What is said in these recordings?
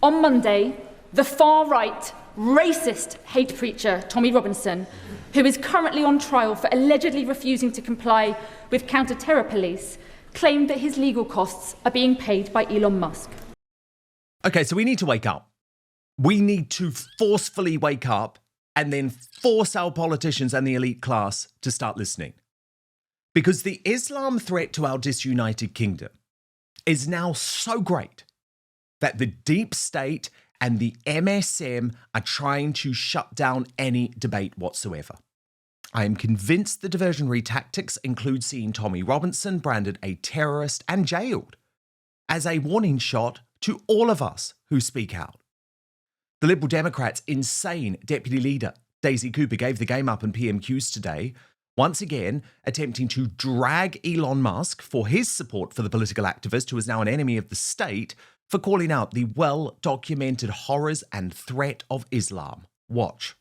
On Monday, the far-right, racist hate preacher Tommy Robinson, who is currently on trial for allegedly refusing to comply with counter-terror police, claimed that his legal costs are being paid by Elon Musk. Okay, so we need to wake up. We need to forcefully wake up and then force our politicians and the elite class to start listening. Because the Islam threat to our disunited kingdom is now so great that the deep state and the MSM are trying to shut down any debate whatsoever. I am convinced the diversionary tactics include seeing Tommy Robinson branded a terrorist and jailed as a warning shot to all of us who speak out. The Liberal Democrats' insane deputy leader, Daisy Cooper, gave the game up in PMQs today, once again attempting to drag Elon Musk for his support for the political activist who is now an enemy of the state for calling out the well-documented horrors and threat of Islam. Watch.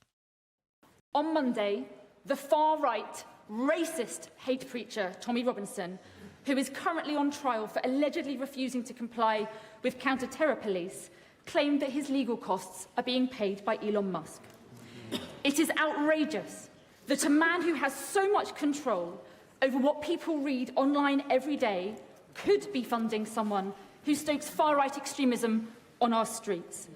On Monday, the far-right, racist hate preacher Tommy Robinson, who is currently on trial for allegedly refusing to comply with counter-terror police, claimed that his legal costs are being paid by Elon Musk. It is outrageous that a man who has so much control over what people read online every day could be funding someone who stokes far-right extremism on our streets.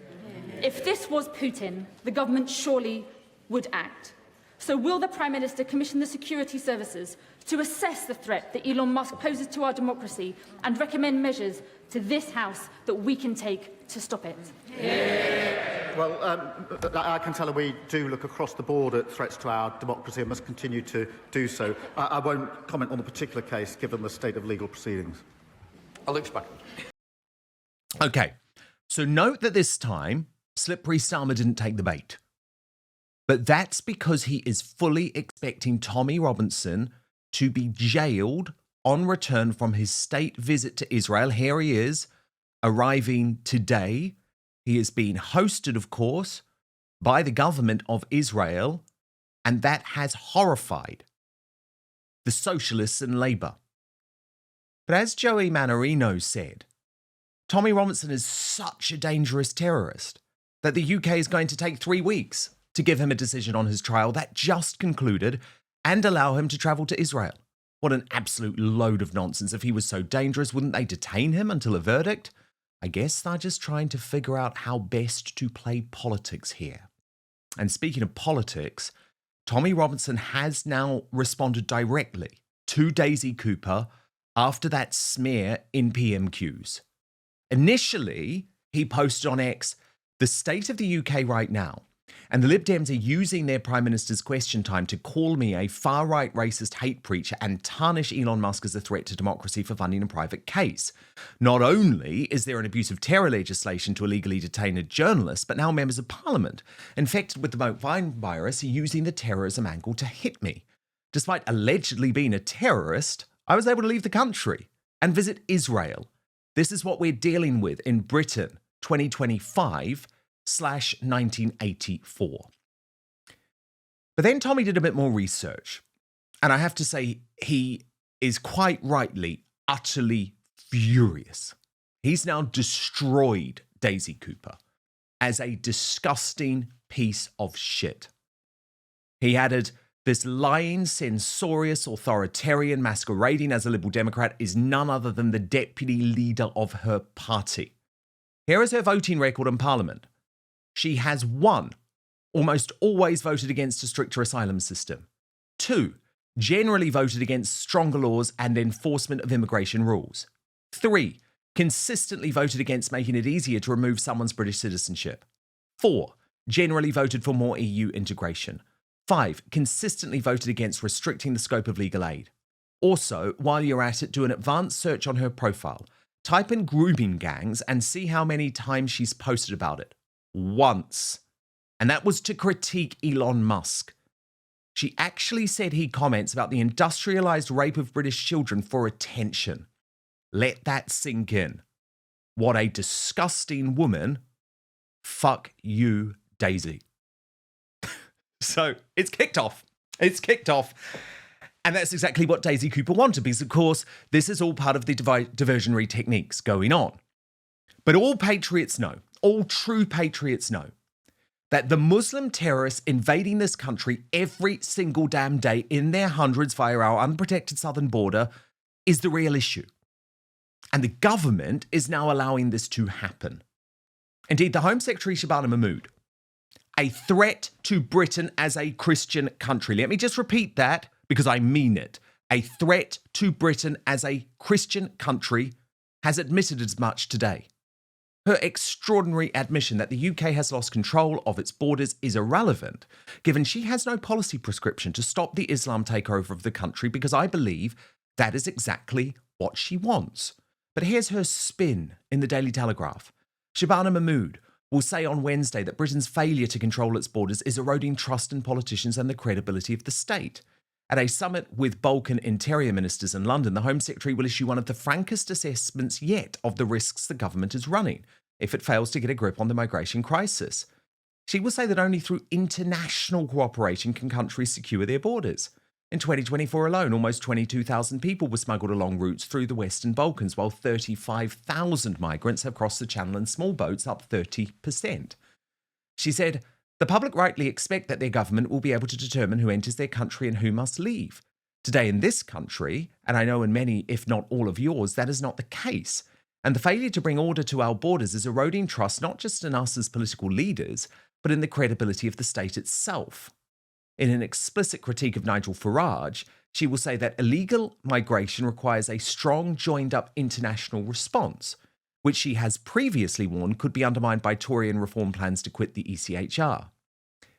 If this was Putin, the government surely would act. So will the Prime Minister commission the security services to assess the threat that Elon Musk poses to our democracy and recommend measures to this House that we can take to stop it? Well, I can tell her we do look across the board at threats to our democracy and must continue to do so. I won't comment on the particular case, given the state of legal proceedings. I'll look back. Okay, so note that this time, Slippery Starmer didn't take the bait. But that's because he is fully expecting Tommy Robinson to be jailed on return from his state visit to Israel. Here he is, arriving today. He is being hosted, of course, by the government of Israel, and that has horrified the socialists and Labour. But as Joey Manorino said, Tommy Robinson is such a dangerous terrorist that the UK is going to take 3 weeks to give him a decision on his trial that just concluded and allow him to travel to Israel. What an absolute load of nonsense. If he was so dangerous, wouldn't they detain him until a verdict? I guess they're just trying to figure out how best to play politics here. And speaking of politics, Tommy Robinson has now responded directly to Daisy Cooper after that smear in PMQs. Initially, he posted on X, "The state of the UK right now, and the Lib Dems are using their Prime Minister's question time to call me a far-right racist hate preacher and tarnish Elon Musk as a threat to democracy for funding a private case. Not only is there an abuse of terror legislation to illegally detain a journalist, but now members of parliament infected with the Wootton virus are using the terrorism angle to hit me. Despite allegedly being a terrorist, I was able to leave the country and visit Israel. This is what we're dealing with in Britain, 2025/1984. But then Tommy did a bit more research. And I have to say, he is quite rightly, utterly furious. He's now destroyed Daisy Cooper as a disgusting piece of shit. He added, "This lying, censorious, authoritarian masquerading as a Liberal Democrat is none other than the deputy leader of her party. Here is her voting record in Parliament. She has 1, almost always voted against a stricter asylum system. 2, generally voted against stronger laws and enforcement of immigration rules. 3, consistently voted against making it easier to remove someone's British citizenship. 4, generally voted for more EU integration. 5, consistently voted against restricting the scope of legal aid. Also, while you're at it, do an advanced search on her profile. Type in grooming gangs and see how many times she's posted about it. Once. And that was to critique Elon Musk. She actually said he comments about the industrialized rape of British children for attention. Let that sink in. What a disgusting woman. Fuck you, Daisy." So it's kicked off. It's kicked off. And that's exactly what Daisy Cooper wanted, because, of course, this is all part of the diversionary techniques going on. But all patriots know, all true patriots know that the Muslim terrorists invading this country every single damn day in their hundreds via our unprotected southern border is the real issue. And the government is now allowing this to happen. Indeed, the Home Secretary Shabana Mahmood, a threat to Britain as a Christian country. Let me just repeat that because I mean it. A threat to Britain as a Christian country has admitted as much today. Her extraordinary admission that the UK has lost control of its borders is irrelevant, given she has no policy prescription to stop the Islam takeover of the country, because I believe that is exactly what she wants. But here's her spin in the Daily Telegraph. Shabana Mahmood will say on Wednesday that Britain's failure to control its borders is eroding trust in politicians and the credibility of the state. At a summit with Balkan interior ministers in London, the Home Secretary will issue one of the frankest assessments yet of the risks the government is running if it fails to get a grip on the migration crisis. She will say that only through international cooperation can countries secure their borders. In 2024 alone, almost 22,000 people were smuggled along routes through the Western Balkans, while 35,000 migrants have crossed the channel in small boats, up 30%. She said, "The public rightly expect that their government will be able to determine who enters their country and who must leave. Today in this country, and I know in many, if not all of yours, that is not the case. And the failure to bring order to our borders is eroding trust not just in us as political leaders, but in the credibility of the state itself." In an explicit critique of Nigel Farage, she will say that illegal migration requires a strong, joined-up international response, which she has previously warned could be undermined by Tory and reform plans to quit the ECHR.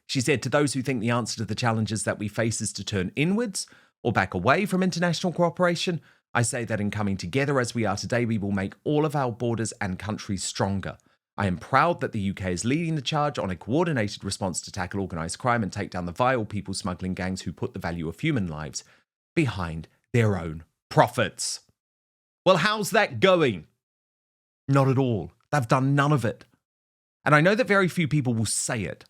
She said, "To those who think the answer to the challenges that we face is to turn inwards or back away from international cooperation, I say that in coming together as we are today, we will make all of our borders and countries stronger. I am proud that the UK is leading the charge on a coordinated response to tackle organised crime and take down the vile people smuggling gangs who put the value of human lives behind their own profits." Well, how's that going? Not at all. They've done none of it. And I know that very few people will say it,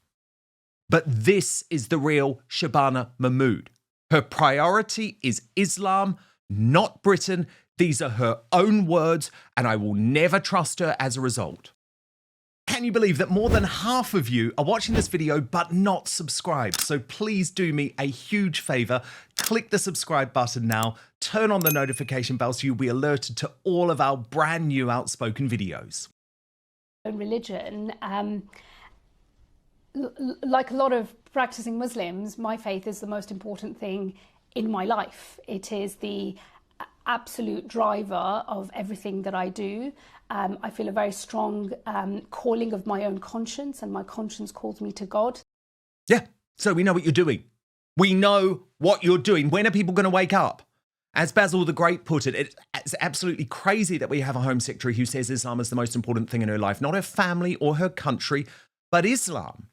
but this is the real Shabana Mahmood. Her priority is Islam, not Britain. These are her own words, and I will never trust her as a result. Can you believe that more than half of you are watching this video but not subscribed? So please do me a huge favour, click the subscribe button now, turn on the notification bell so you'll be alerted to all of our brand new Outspoken videos. Religion, like a lot of practicing Muslims, my faith is the most important thing in my life. It is the absolute driver of everything that I do. I feel a very strong calling of my own conscience, and my conscience calls me to God. Yeah, so we know what you're doing. We know what you're doing. When are people going to wake up? As Basil the Great put it, it's absolutely crazy that we have a Home Secretary who says Islam is the most important thing in her life, not her family or her country, but Islam.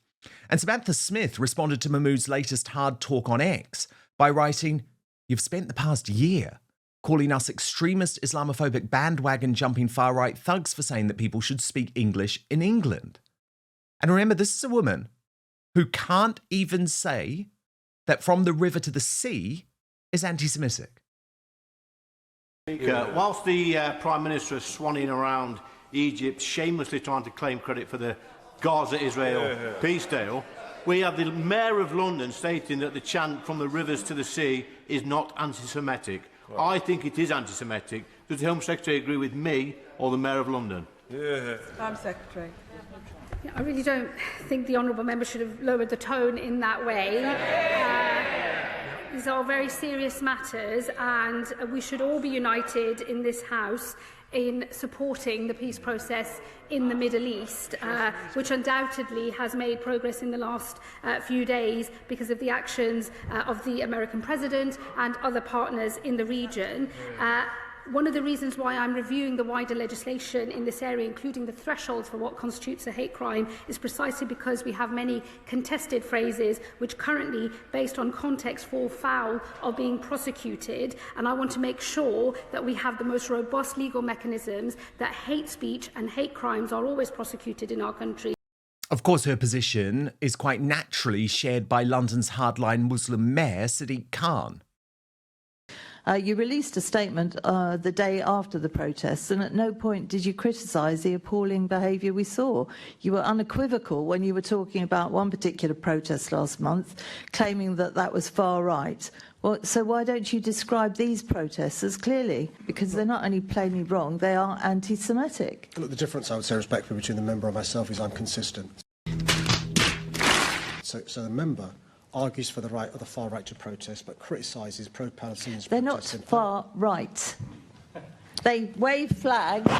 And Samantha Smith responded to Mahmood's latest hard talk on X by writing, "You've spent the past year calling us extremist, Islamophobic, bandwagon-jumping far-right thugs for saying that people should speak English in England." And remember, this is a woman who can't even say that From the River to the Sea is anti-Semitic. Whilst the Prime Minister is swanning around Egypt, shamelessly trying to claim credit for the Gaza-Israel peace deal, we have the Mayor of London stating that the chant "From the rivers to the sea" is not anti-Semitic. Right. I think it is anti-Semitic. Does the Home Secretary agree with me or the Mayor of London? Home Secretary. Yeah, I really don't think the honourable member should have lowered the tone in that way. These are very serious matters, and we should all be united in this House in supporting the peace process in the Middle East, which undoubtedly has made progress in the last few days because of the actions of the American president and other partners in the region. One of the reasons why I'm reviewing the wider legislation in this area, including the thresholds for what constitutes a hate crime, is precisely because we have many contested phrases which currently, based on context, fall foul of being prosecuted. And I want to make sure that we have the most robust legal mechanisms, that hate speech and hate crimes are always prosecuted in our country. Of course, her position is quite naturally shared by London's hardline Muslim mayor, Sadiq Khan. You released a statement the day after the protests, and at no point did you criticise the appalling behaviour we saw. You were unequivocal when you were talking about one particular protest last month, claiming that that was far right. Well, so why don't you describe these protests as clearly? Because they're not only plainly wrong, they are anti-Semitic. Look, the difference, I would say, respectfully, between the member and myself is I'm consistent. So the member argues for the right of the far right to protest, but criticises pro-Palestinians. They're not far right. They wave flags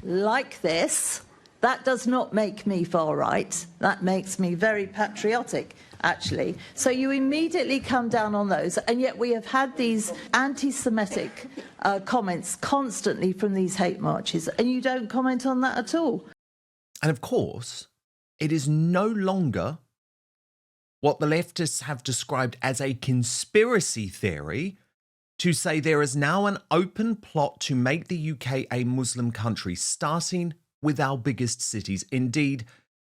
like this. That does not make me far right. That makes me very patriotic, actually. So you immediately come down on those, and yet we have had these anti-Semitic comments constantly from these hate marches, and you don't comment on that at all. And of course, it is no longer what the leftists have described as a conspiracy theory to say there is now an open plot to make the UK a Muslim country, starting with our biggest cities. Indeed,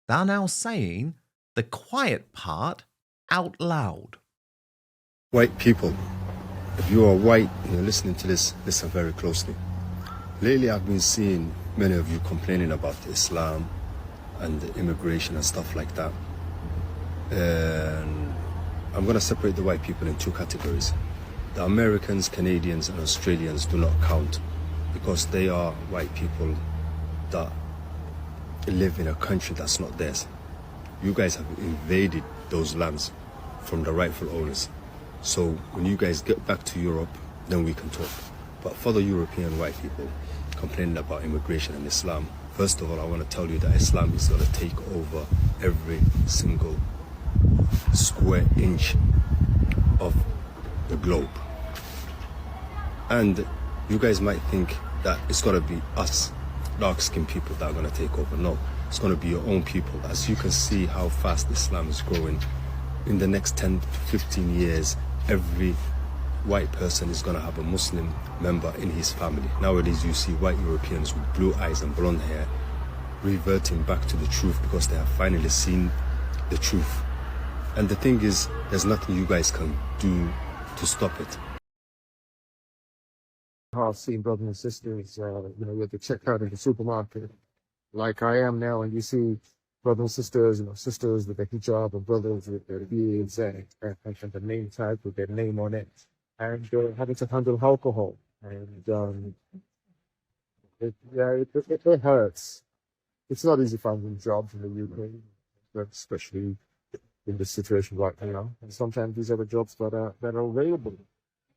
they're now saying the quiet part out loud. White people, if you are white and you're listening to this, listen very closely. Lately, I've been seeing many of you complaining about Islam and the immigration and stuff like that. And I'm going to separate the white people in two categories. The Americans, Canadians and Australians do not count because they are white people that live in a country that's not theirs. You guys have invaded those lands from the rightful owners. So when you guys get back to Europe, then we can talk. But for the European white people complaining about immigration and Islam, first of all, I want to tell you that Islam is going to take over every single square inch of the globe. And you guys might think that it's going to be us, dark-skinned people, that are going to take over. No, it's going to be your own people. As you can see how fast Islam is growing, in the next 10 to 15 years, every white person is going to have a Muslim member in his family. Nowadays, you see white Europeans with blue eyes and blonde hair reverting back to the truth because they have finally seen the truth. And the thing is, there's nothing you guys can do to stop it. I've seen brothers and sisters, you at the checkout in the supermarket, like I am now, and you see brothers and sisters, sisters with their hijab and brothers with their beards and the name tag with their name on it, and having to handle alcohol, and it hurts. It's not easy finding jobs in the UK, especially in this situation right now. And sometimes these are the jobs that are available.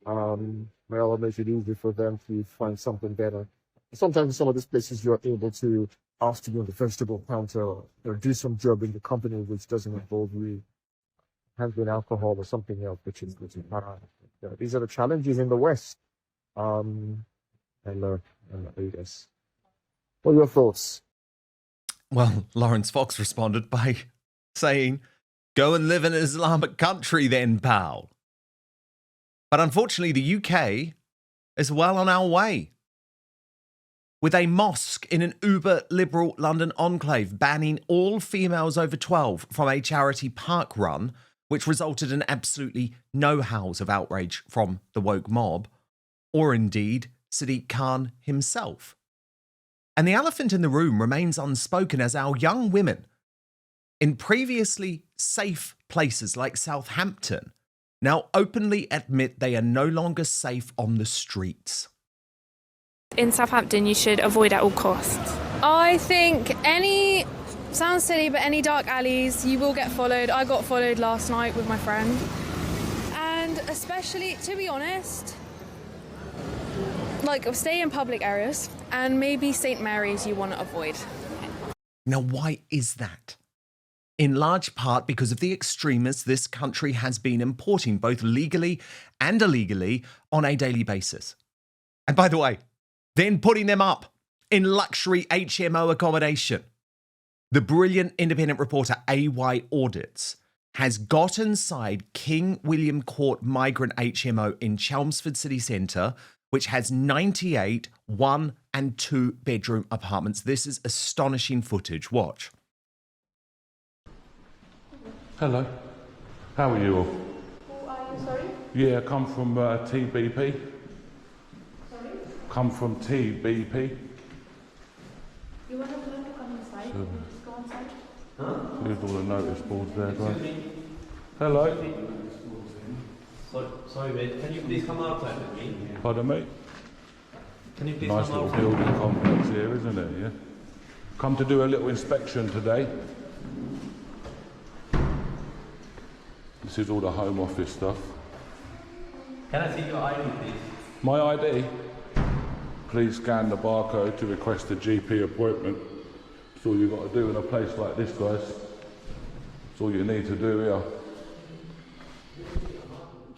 Well, it makes it easy for them to find something better. Sometimes in some of these places you're able to ask to be on the vegetable counter or do some job in the company which doesn't involve you handling alcohol or something else, which is hard. These are the challenges in the West. And I guess. What are your thoughts? Well, Lawrence Fox responded by saying, "Go and live in an Islamic country then, pal." But unfortunately, the UK is well on our way, with a mosque in an uber-liberal London enclave banning all females over 12 from a charity park run, which resulted in absolutely no howls of outrage from the woke mob, or indeed Sadiq Khan himself. And the elephant in the room remains unspoken as our young women in previously safe places like Southampton now openly admit they are no longer safe on the streets. In Southampton, you should avoid at all costs. I think sounds silly, but any dark alleys, you will get followed. I got followed last night with my friend. And especially, to be honest, stay in public areas, and maybe St. Mary's you want to avoid. Now, why is that? In large part because of the extremists this country has been importing, both legally and illegally, on a daily basis. And by the way, then putting them up in luxury HMO accommodation. The brilliant independent reporter AY Audits has got inside King William Court Migrant HMO in Chelmsford City Centre, which has 98 1- and 2-bedroom apartments. This is astonishing footage. Watch. Hello. How are you all? Who are you, sorry? Yeah, come from TBP. Sorry? Come from TBP. You want to come inside? So, Just go inside. here's all the notice boards there, guys. Hello. Sorry, mate. Can you please come outside with me? Pardon me? Can you please Nice come little outside? building complex here, isn't it? Yeah. Come to do a little inspection today. This is all the Home Office stuff. Can I see your ID, please? My ID? Please scan the barcode to request a GP appointment. That's all you've got to do in a place like this, guys. That's all you need to do here.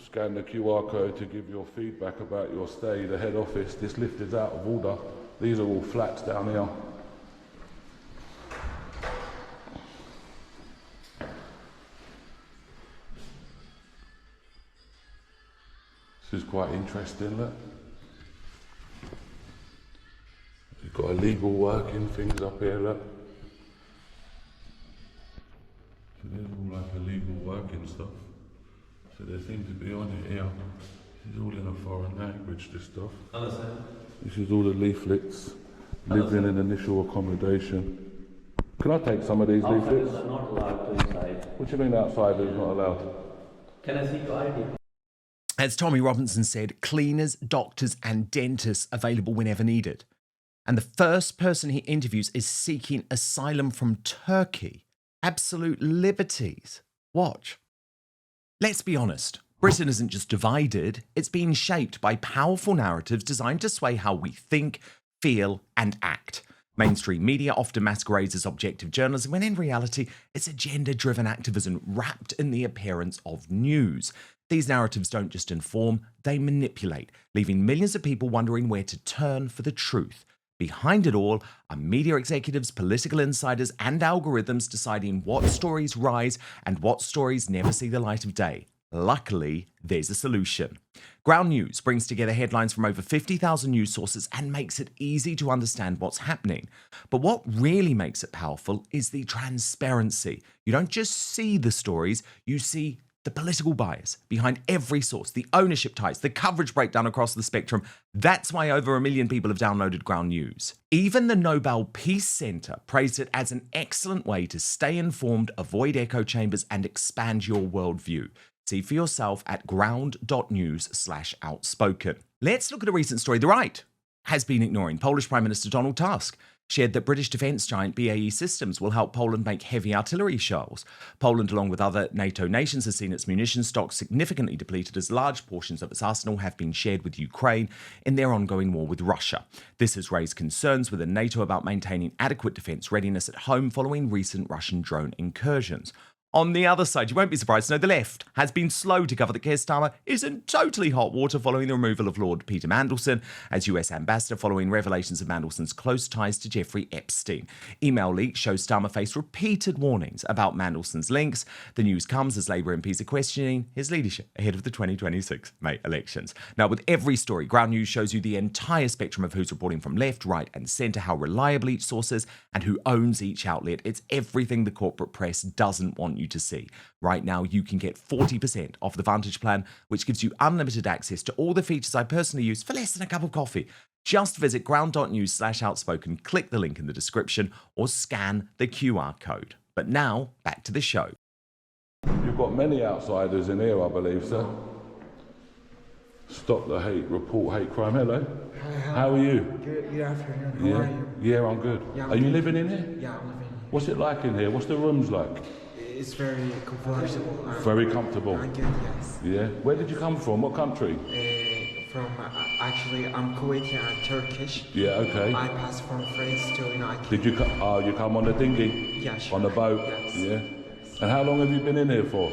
Scan the QR code to give your feedback about your stay. The head office, this lift is out of order. These are all flats down here. This is quite interesting, look. You've got illegal working things up here, look. So there's all like illegal working stuff. So there seems to be on it here. This is all in a foreign language, this stuff. Understand? This is all the leaflets. Living in initial accommodation. Can I take some of these leaflets? Outsiders are not allowed to inside. What do you mean outsiders not allowed? Can I see your ID? As Tommy Robinson said, cleaners, doctors and dentists available whenever needed. And the first person he interviews is seeking asylum from Turkey. Absolute liberties. Watch. Let's be honest. Britain isn't just divided, it's being shaped by powerful narratives designed to sway how we think, feel and act. Mainstream media often masquerades as objective journalism when in reality it's agenda-driven activism wrapped in the appearance of news. These narratives don't just inform, they manipulate, leaving millions of people wondering where to turn for the truth. Behind it all are media executives, political insiders and algorithms deciding what stories rise and what stories never see the light of day. Luckily, there's a solution. Ground News brings together headlines from over 50,000 news sources and makes it easy to understand what's happening. But what really makes it powerful is the transparency. You don't just see the stories, you see the political bias behind every source, the ownership ties, the coverage breakdown across the spectrum. That's why over 1 million people have downloaded Ground News. Even the Nobel Peace Center praised it as an excellent way to stay informed, avoid echo chambers, and expand your worldview. See for yourself at ground.news/outspoken. Let's look at a recent story the right has been ignoring. Polish Prime Minister Donald Tusk shared that British defence giant BAE Systems will help Poland make heavy artillery shells. Poland, along with other NATO nations, has seen its munitions stock significantly depleted as large portions of its arsenal have been shared with Ukraine in their ongoing war with Russia. This has raised concerns within NATO about maintaining adequate defence readiness at home following recent Russian drone incursions. On the other side, you won't be surprised to know the left has been slow to cover that Keir Starmer is in totally hot water following the removal of Lord Peter Mandelson as US ambassador following revelations of Mandelson's close ties to Jeffrey Epstein. Email leaks show Starmer faced repeated warnings about Mandelson's links. The news comes as Labour MPs are questioning his leadership ahead of the 2026 May elections. Now, with every story, Ground News shows you the entire spectrum of who's reporting from left, right and centre, how reliable each source is and who owns each outlet. It's everything the corporate press doesn't want you to see. Right now, you can get 40% off the Vantage plan, which gives you unlimited access to all the features I personally use for less than a cup of coffee. Just visit ground.news/outspoken, click the link in the description, or scan the QR code. But now, back to the show. You've got many outsiders in here, I believe, sir. Stop the hate, report hate crime. Hello. How are you? Good afternoon. How are you? Yeah, I'm good. Yeah, are you living in here? Yeah, I'm living here. What's it like in here? What's the rooms like? It's very comfortable. Very comfortable. I'm good, yes. Yeah. Where did you come from? What country? Actually, I'm Kuwaiti and Turkish. Yeah, okay. I passed from France to United. Did you come? Oh, you come on the dinghy? Yeah, sure. On the boat? Yes. Yeah. And how long have you been in here for?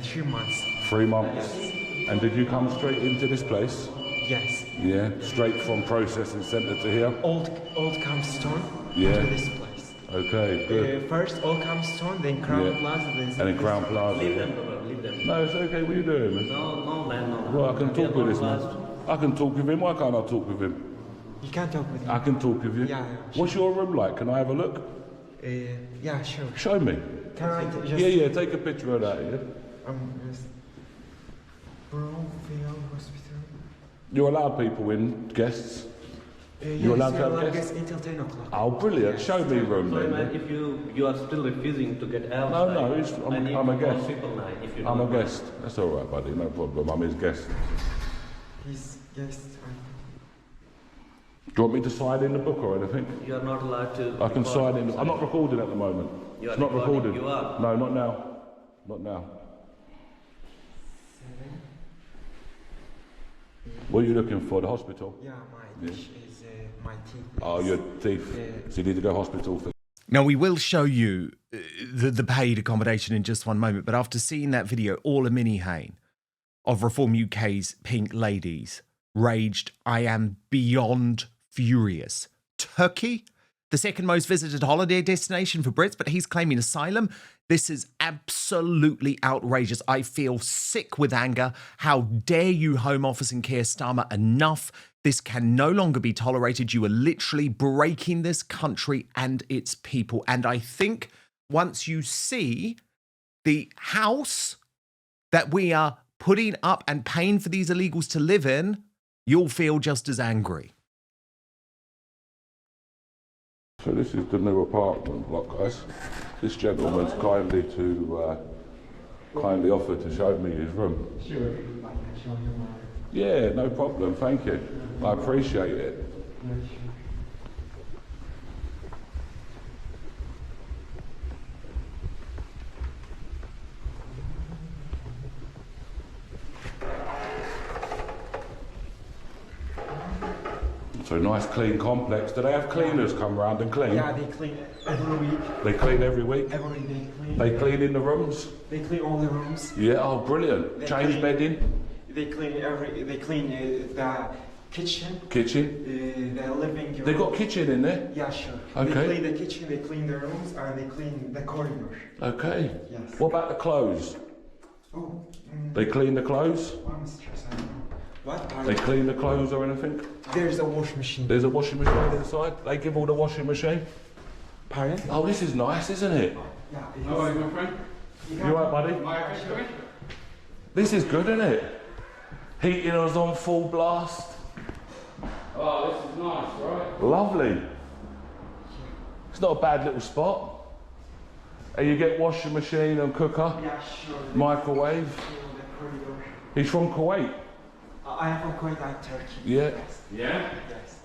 3 months. 3 months. Yes. And did you come straight into this place? Yes. Yeah. Straight from processing centre to here? Old Campstone Yeah. to this place. Okay, good. First Old Campstone, then Crown Plaza, then... And then Crown Plaza. Leave them, brother, leave them. No, it's okay. What are you doing, man? No, man, no. Well, I can talk with this man. I can talk with him. Why can't I talk with him? You can't talk with him. I can talk with you. Yeah. What's your room like? Can I have a look? Yeah, sure. Show me. Can I just... Yeah, take a picture of that, yeah? Yes. Brownfield Hospital. You're allowed people in, guests? You're allowed to have guests? Until 10 o'clock. Oh, brilliant. Show me a room Sorry, then. man, if you are still refusing to get outside. No, I'm a guest. I'm a guest. That's all right, buddy. No problem. I'm his guest. He's guest. Do you want me to sign in the book or anything? You are not allowed to. I can sign in. I'm not recording at the moment. You are it's not recorded. You are. No, not now. Not now. What are you looking for? The hospital? Yeah, my dish is my teeth. Oh, your teeth. So you need to go to hospital for. Now, we will show you the paid accommodation in just one moment, but after seeing that video, Orla Minihane of Reform UK's Pink Ladies raged, "I am beyond furious." Turkey, the second most visited holiday destination for Brits, but he's claiming asylum. This is absolutely outrageous. I feel sick with anger. How dare you, Home Office and Keir Starmer? Enough. This can no longer be tolerated. You are literally breaking this country and its people. And I think once you see the house that we are putting up and paying for these illegals to live in, you'll feel just as angry. So this is the new apartment block, guys. This gentleman's kindly offered to show me his room. Sure, I can show you my. Yeah, no problem. Thank you. I appreciate it. It's a nice clean complex. Do they have cleaners come round and clean? Yeah, they clean every week. They clean every week? Every day clean. They clean in the rooms? They clean all the rooms. Yeah, oh brilliant. They Change clean- bedding? They clean the kitchen. Kitchen? The living room. They got kitchen in there? Yeah, sure. Okay. They clean the kitchen, they clean the rooms, and they clean the corridor. Okay. Yes. What about the clothes? Oh. They clean the clothes? I'm stressed. I don't know. What? They clean the clothes or anything? There's a wash machine. There's a washing machine inside? They give all the washing machine? Pardon? Oh, this is nice, isn't it? Yeah. Hello, my friend. You alright, buddy? Am I okay to go in? This is good, isn't it? Heating us on full blast. Oh, this is nice, right? Lovely. It's not a bad little spot. And you get washing machine and cooker, Yeah, sure. microwave. The corridor. He's from Kuwait. I am from Kuwait and Turkey. Yeah. Yes. Yeah? Yes.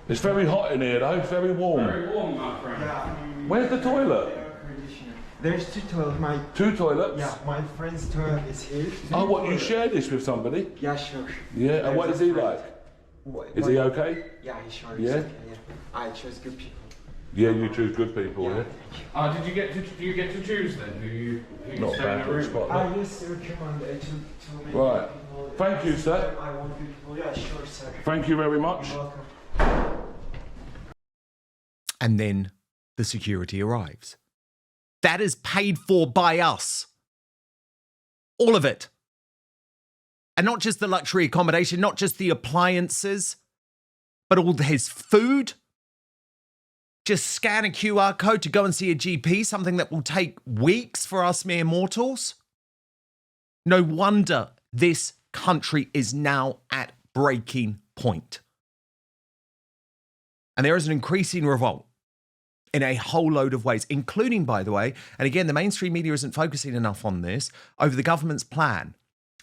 It's very hot in here though, it's very warm. Very warm, my friend. Yeah. Where's the toilet? Air conditioner. There's two toilets. My Two toilets? yeah, my friend's toilet is here. Oh, what, you share this with somebody? Yeah, sure. Yeah, and what is he like? Is he okay? Yeah, he sure is. Yeah? Okay, yeah. I chose good people. Yeah, you choose good people, yeah? Do you get to choose then who you Not stay in bad a little room? spot. I just recommend to make Right. people. Thank you, sir. I want good people. Yeah, sure, sir. Thank you very much. You're welcome. And then the security arrives. That is paid for by us. All of it. And not just the luxury accommodation, not just the appliances, but all his food. Just scan a QR code to go and see a GP, something that will take weeks for us mere mortals. No wonder this country is now at breaking point. And there is an increasing revolt in a whole load of ways, including, by the way, and again, the mainstream media isn't focusing enough on this, over the government's plan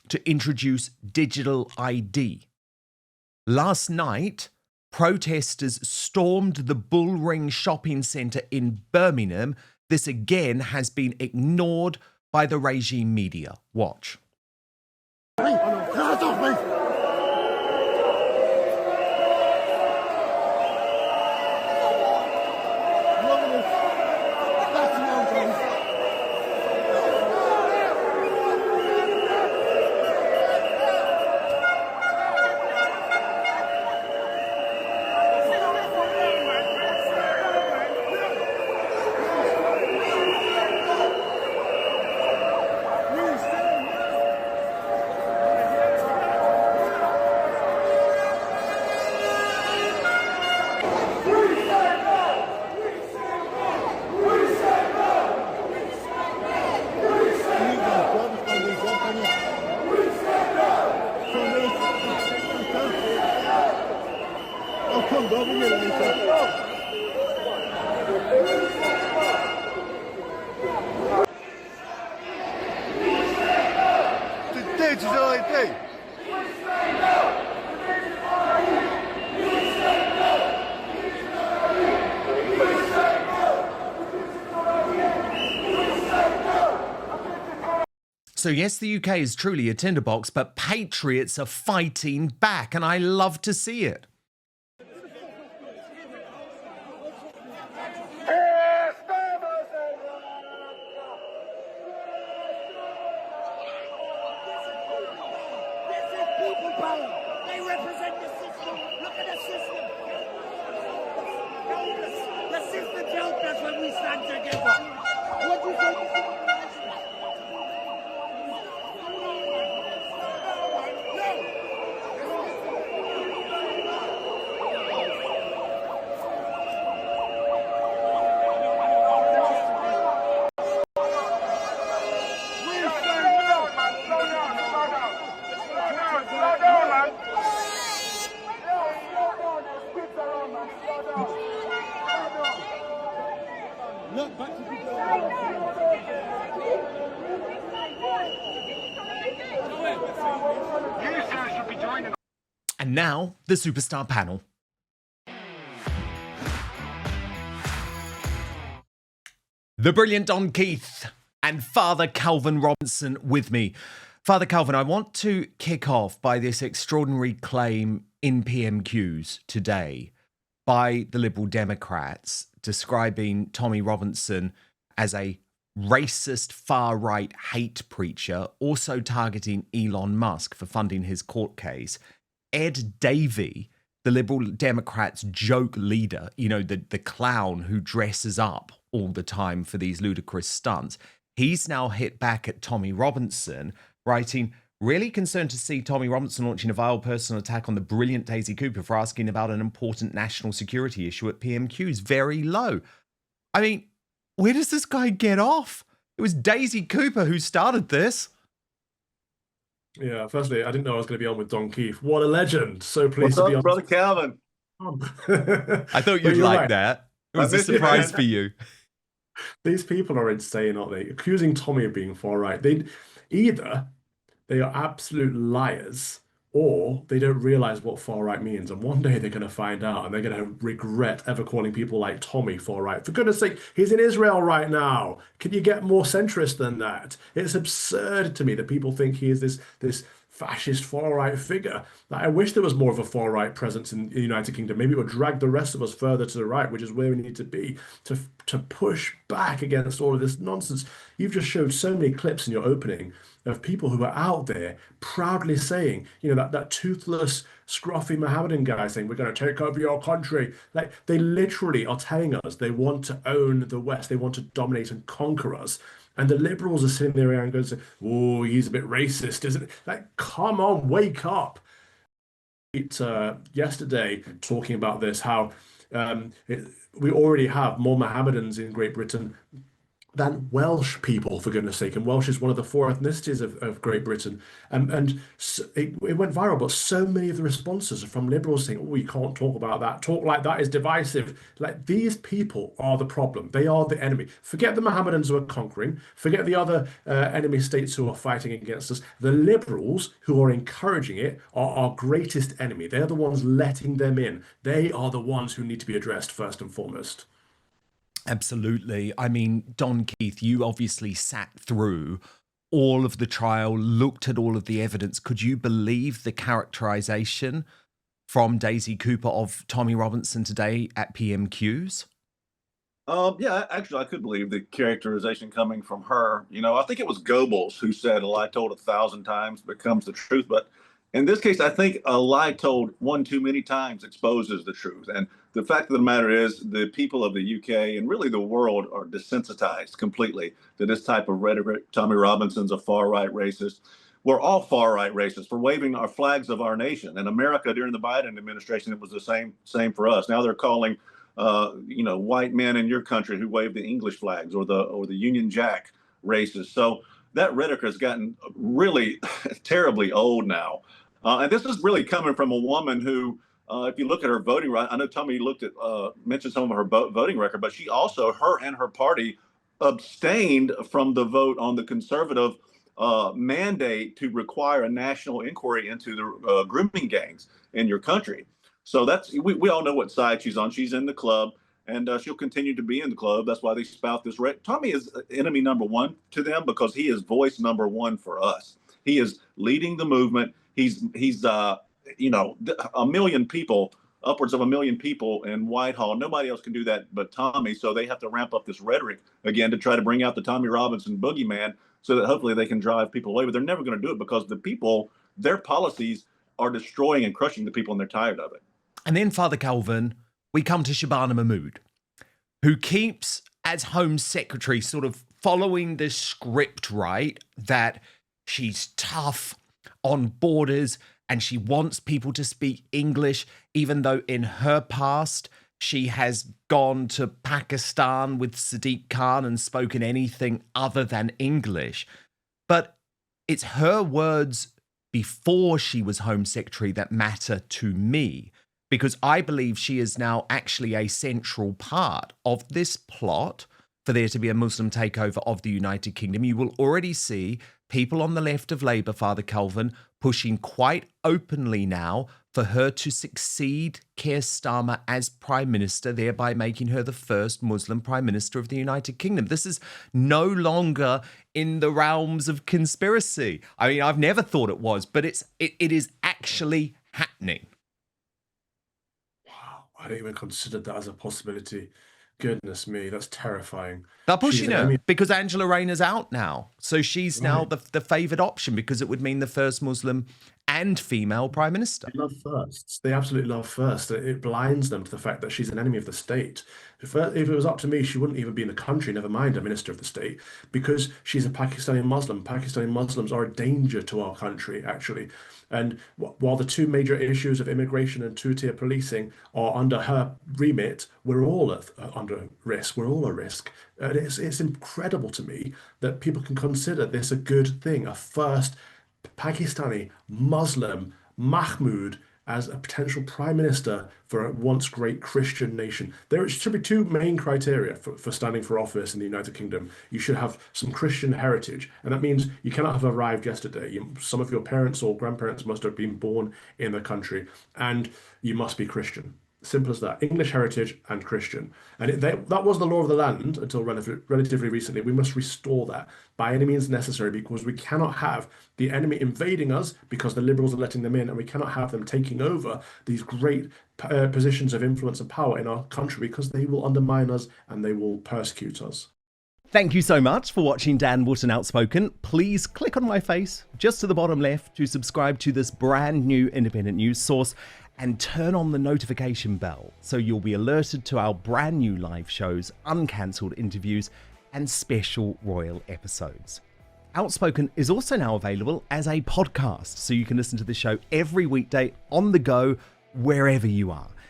to introduce digital ID. Last night, protesters stormed the Bullring shopping centre in Birmingham. This again has been ignored by the regime media. Watch. change his ID. So yes, the UK is truly a tinderbox, but patriots are fighting back, and I love to see it. They represent the system. Look at the system. The system helped us when we stand together. What do you think? And now, the superstar panel. The brilliant Don Keith and Father Calvin Robinson with me. Father Calvin, I want to kick off by this extraordinary claim in PMQs today by the Liberal Democrats describing Tommy Robinson as a racist far-right hate preacher, also targeting Elon Musk for funding his court case. Ed Davey, the Liberal Democrats' joke leader, you know, the clown who dresses up all the time for these ludicrous stunts, he's now hit back at Tommy Robinson, writing, really concerned to see Tommy Robinson launching a vile personal attack on the brilliant Daisy Cooper for asking about an important national security issue at PMQs. Very low. I mean, where does this guy get off? It was Daisy Cooper who started this. Yeah, firstly, I didn't know I was going to be on with Don Keith. What a legend. So pleased What's to be up, on. Brother Calvin? I thought you'd like that. It was a surprise for you. These people are insane, aren't they? Accusing Tommy of being far right. Either they are absolute liars or they don't realize what far right means. And one day they're going to find out and they're going to regret ever calling people like Tommy far right. For goodness sake, he's in Israel right now. Can you get more centrist than that? It's absurd to me that people think he is this fascist far-right figure. I wish there was more of a far-right presence in the United Kingdom. Maybe it would drag the rest of us further to the right, which is where we need to be to push back against all of this nonsense. You've just showed so many clips in your opening of people who are out there proudly saying, you know, that toothless, scruffy Mohammedan guy saying, we're going to take over your country. Like, they literally are telling us they want to own the West. They want to dominate and conquer us. And the Liberals are sitting there and going, oh, he's a bit racist, isn't it? Like, come on, wake up. Yesterday, talking about this, how we already have more Mohammedans in Great Britain than Welsh people, for goodness sake. And Welsh is one of the four ethnicities of Great Britain. And so it went viral, but so many of the responses are from Liberals saying, oh, you can't talk about that. Talk like that is divisive. Like, these people are the problem. They are the enemy. Forget the Mohammedans who are conquering. Forget the other enemy states who are fighting against us. The Liberals who are encouraging it are our greatest enemy. They're the ones letting them in. They are the ones who need to be addressed first and foremost. Absolutely. I mean, Don Keith, you obviously sat through all of the trial, looked at all of the evidence. Could you believe the characterization from Daisy Cooper of Tommy Robinson today at PMQs? Yeah, actually, I could believe the characterization coming from her. You know, I think it was Goebbels who said a lie told 1,000 times becomes the truth. But in this case, I think a lie told one too many times exposes the truth. And the fact of the matter is the people of the UK and really the world are desensitized completely to this type of rhetoric. Tommy Robinson's a far-right racist. We're all far-right racists for waving our flags of our nation. In America, during the Biden administration, it was the same for us. Now they're calling, you know, white men in your country who wave the English flags or the Union Jack racist. So that rhetoric has gotten really terribly old now. And this is really coming from a woman who, if you look at her voting record, I know Tommy mentioned some of her voting record, but she also, her and her party abstained from the vote on the conservative mandate to require a national inquiry into the grooming gangs in your country. So we all know what side she's on. She's in the club, and she'll continue to be in the club. That's why they spout this. Tommy is enemy number one to them because he is voice number one for us. He is leading the movement. He's a million people, upwards of 1 million people in Whitehall. Nobody else can do that but Tommy. So they have to ramp up this rhetoric again to try to bring out the Tommy Robinson boogeyman so that hopefully they can drive people away. But they're never going to do it because the people, their policies are destroying and crushing the people, and they're tired of it. And then, Father Calvin, we come to Shabana Mahmood, who keeps, as Home Secretary, sort of following this script, right, that she's tough on borders and she wants people to speak English, even though in her past she has gone to Pakistan with Sadiq Khan and spoken anything other than English. But it's her words before she was Home Secretary that matter to me, because I believe she is now actually a central part of this plot for there to be a Muslim takeover of the United Kingdom. You will already see people on the left of Labour, Father Calvin, pushing quite openly now for her to succeed Keir Starmer as Prime Minister, thereby making her the first Muslim Prime Minister of the United Kingdom. This is no longer in the realms of conspiracy. I mean, I've never thought it was, but it is actually happening. I didn't even consider that as a possibility. Goodness me, that's terrifying. They're pushing her because Angela Rayner's out now. So she's now the favoured option because it would mean the first Muslim and female Prime Minister. They love firsts. They absolutely love first. It blinds them to the fact that she's an enemy of the state. If it was up to me, she wouldn't even be in the country, never mind a Minister of the State, because she's a Pakistani Muslim. Pakistani Muslims are a danger to our country, actually. And while the two major issues of immigration and two-tier policing are under her remit, we're all under risk. We're all a risk. And it's incredible to me that people can consider this a good thing, a first Pakistani Muslim Mahmood as a potential prime minister for a once great Christian nation. There should be two main criteria for standing for office in the United Kingdom. You should have some Christian heritage, and that means you cannot have arrived yesterday. Some of your parents or grandparents must have been born in the country, and you must be Christian. Simple as that. English heritage and Christian. And that was the law of the land until relatively recently. We must restore that by any means necessary, because we cannot have the enemy invading us because the Liberals are letting them in, and we cannot have them taking over these great positions of influence and power in our country, because they will undermine us and they will persecute us. Thank you so much for watching Dan Wootton Outspoken. Please click on my face just to the bottom left to subscribe to this brand new independent news source, and turn on the notification bell so you'll be alerted to our brand new live shows, uncancelled interviews, and special royal episodes. Outspoken is also now available as a podcast, so you can listen to the show every weekday on the go, wherever you are.